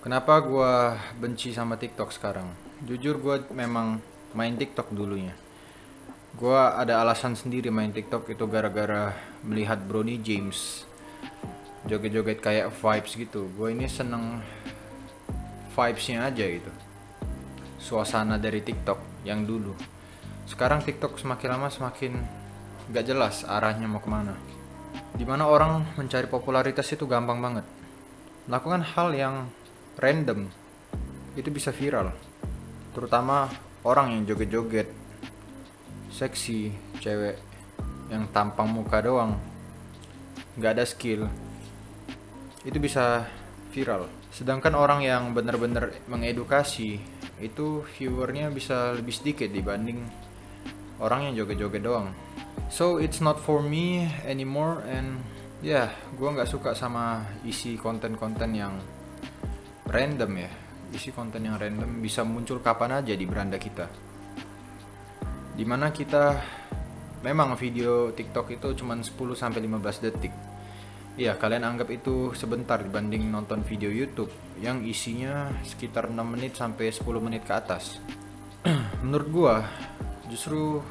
Kenapa gua benci sama TikTok sekarang? Jujur gua memang main TikTok dulunya. Gua ada alasan sendiri main TikTok itu gara-gara melihat Bronny James joget-joget kayak vibes gitu. Gue ini seneng vibesnya aja gitu. Suasana dari TikTok yang dulu. Sekarang TikTok semakin lama semakin gak jelas arahnya mau kemana. Dimana orang mencari popularitas itu gampang banget. Melakukan hal yang random itu bisa viral. Terutama orang yang joget-joget seksi, cewek yang tampang muka doang, nggak ada skill, itu bisa viral. Sedangkan orang yang benar-benar mengedukasi itu viewernya bisa lebih sedikit dibanding orang yang joget-joget doang. So it's not for me anymore, and gue nggak suka sama isi konten-konten yang random ya. Isi konten yang random bisa muncul kapan aja di beranda kita. Dimana kita memang video TikTok itu cuma 10-15 detik. Ya, kalian anggap itu sebentar dibanding nonton video YouTube yang isinya sekitar 6 menit sampai 10 menit ke atas. Menurut gua, justru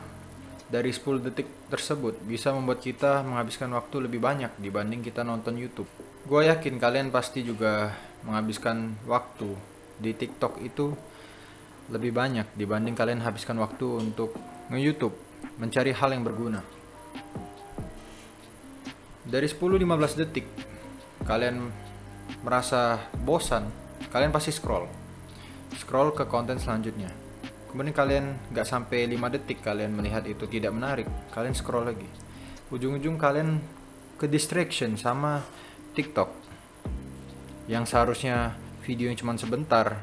dari 10 detik tersebut bisa membuat kita menghabiskan waktu lebih banyak dibanding kita nonton YouTube. Gua yakin kalian pasti juga menghabiskan waktu di TikTok itu lebih banyak dibanding kalian habiskan waktu untuk nge-YouTube, mencari hal yang berguna. Dari 10-15 detik kalian merasa bosan, kalian pasti scroll ke konten selanjutnya. Kemudian kalian gak sampai 5 detik kalian melihat itu tidak menarik, kalian scroll lagi. Ujung-ujung kalian ke distraction sama TikTok yang seharusnya video yang cuma sebentar,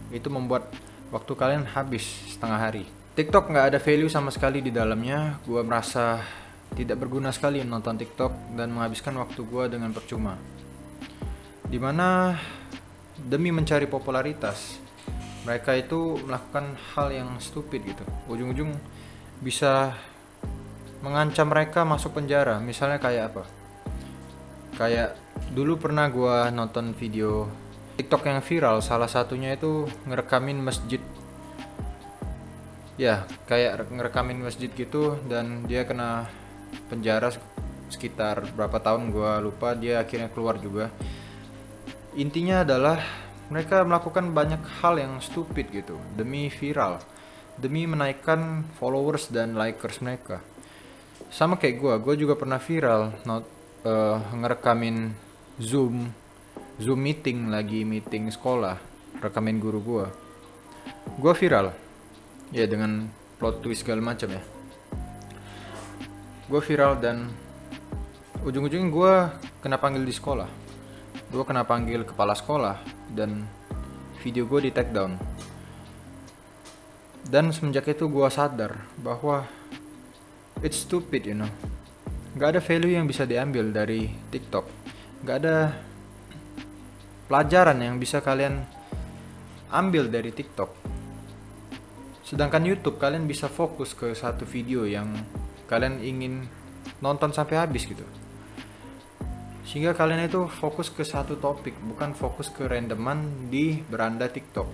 itu membuat waktu kalian habis setengah hari. TikTok nggak ada value sama sekali di dalamnya. Gue merasa tidak berguna sekali menonton TikTok dan menghabiskan waktu gue dengan percuma. Dimana demi mencari popularitas, mereka itu melakukan hal yang stupid gitu. Ujung-ujung bisa mengancam mereka masuk penjara. Misalnya kayak apa? Kayak dulu pernah gue nonton video TikTok yang viral, salah satunya itu ngerekamin masjid. Ya, kayak ngerekamin masjid gitu, dan dia kena penjara sekitar berapa tahun gua lupa, dia akhirnya keluar juga. Intinya adalah mereka melakukan banyak hal yang stupid gitu demi viral, demi menaikkan followers dan likers mereka. Sama kayak gua juga pernah viral ngerekamin Zoom meeting, lagi meeting sekolah, rekamin guru gua viral ya dengan plot twist segala macam ya. Gue viral dan ujung-ujungnya gue kena panggil di sekolah. Gue kena panggil kepala sekolah dan video gue di take down. Dan semenjak itu gue sadar bahwa it's stupid, you know. Gak ada value yang bisa diambil dari TikTok. Gak ada pelajaran yang bisa kalian ambil dari TikTok. Sedangkan YouTube kalian bisa fokus ke satu video yang kalian ingin nonton sampai habis gitu. Sehingga kalian itu fokus ke satu topik, bukan fokus ke randoman di beranda TikTok.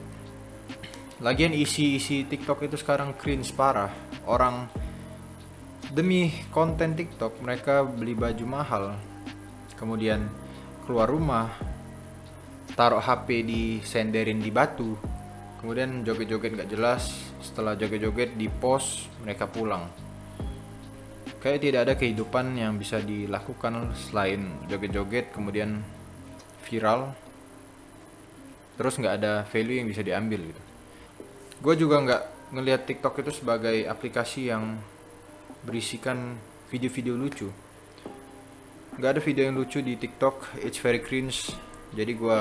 Lagian isi TikTok itu sekarang cringe parah. Orang demi konten TikTok mereka beli baju mahal, kemudian keluar rumah, taruh HP disenderin di batu, kemudian joget-joget gak jelas. Setelah joget-joget di post, mereka pulang. Kayak tidak ada kehidupan yang bisa dilakukan selain joget-joget kemudian viral, terus gak ada value yang bisa diambil gitu. Gue juga gak ngelihat TikTok itu sebagai aplikasi yang berisikan video-video lucu. Gak ada video yang lucu di TikTok, it's very cringe. Jadi gue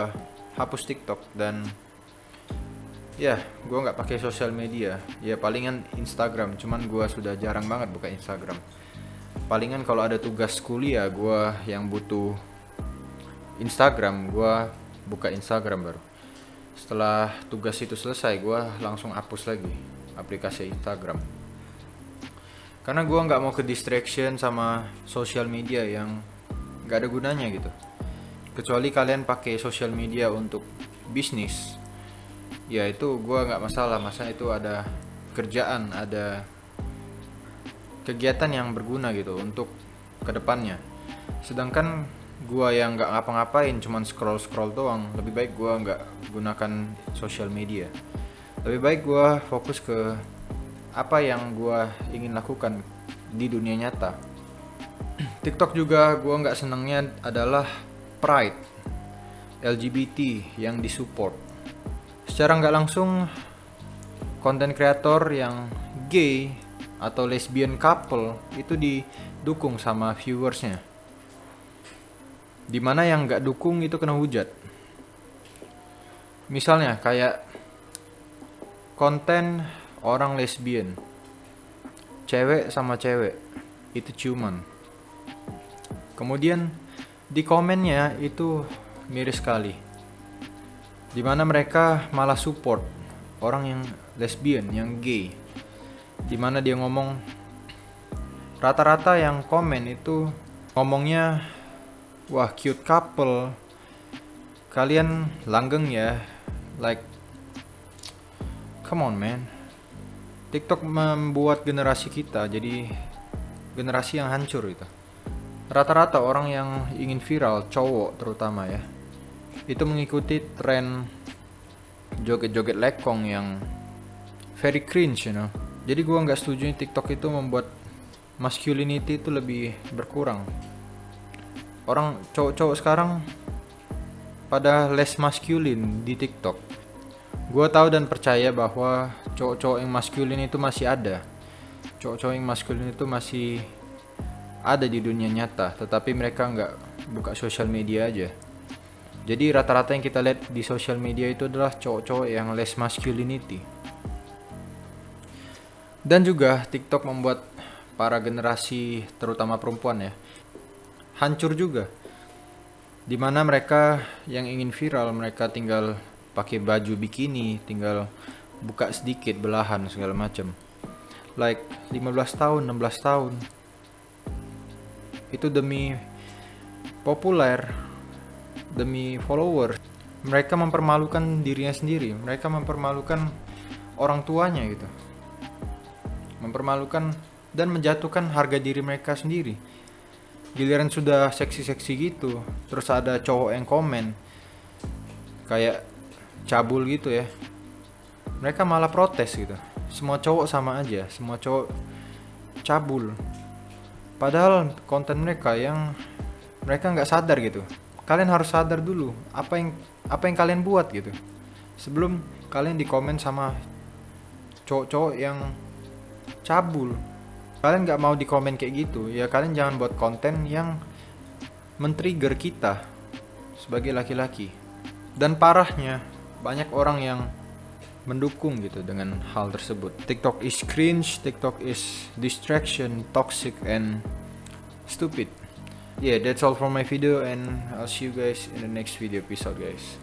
hapus TikTok dan ya, gue nggak pakai sosial media. Ya palingan Instagram, cuman gue sudah jarang banget buka Instagram. Palingan kalau ada tugas kuliah gue yang butuh Instagram, gue buka Instagram baru. Setelah tugas itu selesai, gue langsung hapus lagi aplikasi Instagram. Karena gue nggak mau ke distraction sama sosial media yang nggak ada gunanya gitu. Kecuali kalian pakai sosial media untuk bisnis, ya itu gue nggak masalah. Masa itu ada kerjaan, ada kegiatan yang berguna gitu untuk kedepannya. Sedangkan gue yang nggak ngapa-ngapain, cuman scroll doang, lebih baik gue nggak gunakan sosial media. Lebih baik gue fokus ke apa yang gue ingin lakukan di dunia nyata. TikTok juga gue nggak senangnya adalah pride LGBT yang disupport. Secara nggak langsung, konten kreator yang gay atau lesbian couple itu didukung sama viewersnya. Dimana yang nggak dukung itu kena hujat. Misalnya kayak konten orang lesbian, cewek sama cewek itu ciuman. Kemudian di komennya itu miris sekali, dimana mereka malah support orang yang lesbian, yang gay. Dimana dia ngomong, rata-rata yang komen itu ngomongnya, wah cute couple, kalian langgeng ya. Like, come on man. TikTok membuat generasi kita jadi generasi yang hancur gitu. Rata-rata orang yang ingin viral, cowok terutama ya, itu mengikuti tren joget-joget lekong yang very cringe, you know. Jadi gua nggak setuju TikTok itu membuat masculinity itu lebih berkurang. Orang cowok-cowok sekarang pada less masculine di TikTok. Gua tahu dan percaya bahwa cowok-cowok yang masculine itu masih ada. Cowok-cowok yang masculine itu masih ada di dunia nyata, tetapi mereka nggak buka sosial media aja. Jadi rata-rata yang kita lihat di sosial media itu adalah cowok-cowok yang less masculinity. Dan juga TikTok membuat para generasi, terutama perempuan ya, hancur juga. Dimana mereka yang ingin viral, mereka tinggal pakai baju bikini, tinggal buka sedikit belahan segala macam. Like 15 tahun, 16 tahun. Itu demi populer, demi follower. Mereka mempermalukan dirinya sendiri, mereka mempermalukan orang tuanya gitu. Mempermalukan dan menjatuhkan harga diri mereka sendiri. Giliran sudah seksi-seksi gitu, terus ada cowok yang komen kayak cabul gitu ya, mereka malah protes gitu. Semua cowok sama aja, semua cowok cabul. Padahal konten mereka yang mereka nggak sadar gitu. Kalian harus sadar dulu apa yang kalian buat gitu, sebelum kalian dikomen sama cowok-cowok yang cabul. Kalian nggak mau dikomen kayak gitu, ya kalian jangan buat konten yang men-trigger kita sebagai laki-laki. Dan parahnya, banyak orang yang mendukung gitu dengan hal tersebut. TikTok is cringe, TikTok is distraction, toxic and stupid. Yeah, that's all for my video, and I'll see you guys in the next video. Peace out guys.